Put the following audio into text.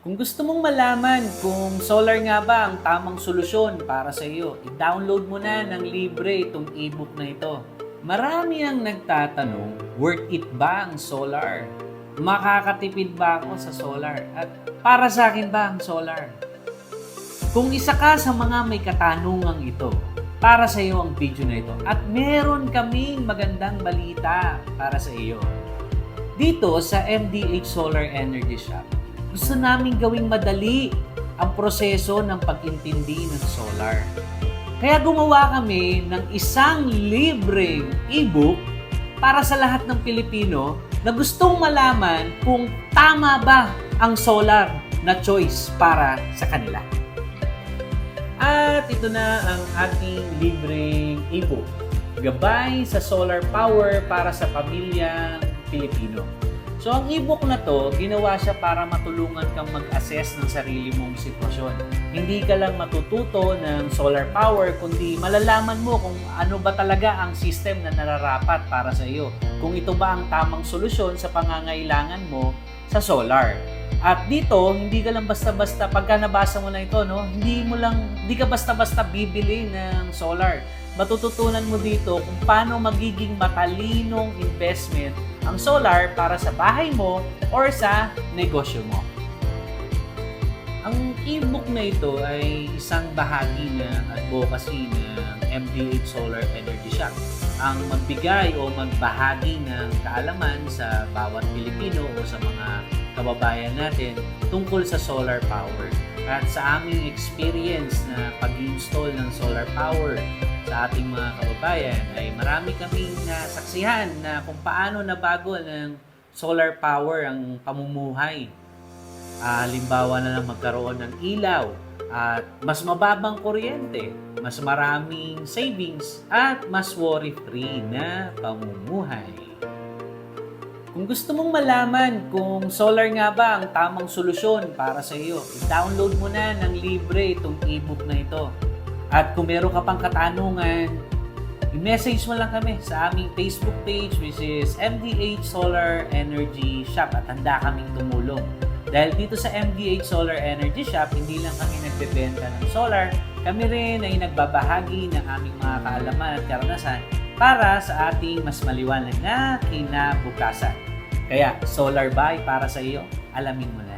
Kung gusto mong malaman kung solar nga ba ang tamang solusyon para sa iyo, i-download mo na ng libre itong ebook na ito. Marami ang nagtatanong, worth it ba ang solar? Makakatipid ba ako sa solar? At para sa akin ba ang solar? Kung isa ka sa mga may katanungang ito, para sa iyo ang video na ito. At meron kaming magandang balita para sa iyo. Dito sa MDH Solar Energy Shop, gusto naming gawing madali ang proseso ng pag-intindi ng solar. Kaya gumawa kami ng isang libreng ebook para sa lahat ng Pilipino na gustong malaman kung tama ba ang solar na choice para sa kanila. At ito na ang ating libreng ebook. Gabay sa solar power para sa pamilyang Pilipino. So, ang ebook na to, ginawa siya para matulungan kang mag-assess ng sarili mong sitwasyon. Hindi ka lang matututo ng solar power, kundi malalaman mo kung ano ba talaga ang system na nararapat para sa iyo. Kung ito ba ang tamang solusyon sa pangangailangan mo sa solar. At dito, hindi ka lang basta-basta, pagka nabasa mo na ito, no, hindi ka basta-basta bibili ng solar. Matututunan mo dito kung paano magiging matalinong investment ang solar para sa bahay mo or sa negosyo mo. Ang ebook na ito ay isang bahagi ng advocacy ng MDH Solar Energy Shop. Ang magbigay o magbahagi ng kaalaman sa bawat Pilipino o sa mga kababayan natin tungkol sa solar power. At sa aming experience na pag-install ng solar power sa ating mga kababayan ay marami kaming nasaksihan na kung paano nabago ng solar power ang pamumuhay. Halimbawa na lang magkaroon ng ilaw at mas mababang kuryente, mas maraming savings at mas worry-free na pamumuhay. Kung gusto mong malaman kung solar nga ba ang tamang solusyon para sa iyo, i-download mo na ng libre itong ebook na ito. At kung meron ka pang katanungan, i-message mo lang kami sa aming Facebook page which is MDH Solar Energy Shop at handa kaming tumulong. Dahil dito sa MDH Solar Energy Shop, hindi lang kami nagbebenta ng solar, kami rin ay nagbabahagi ng aming mga kaalaman at karanasan para sa ating mas maliwanag na kinabukasan. Kaya, solar ba ay para sa iyo? Alamin mo na.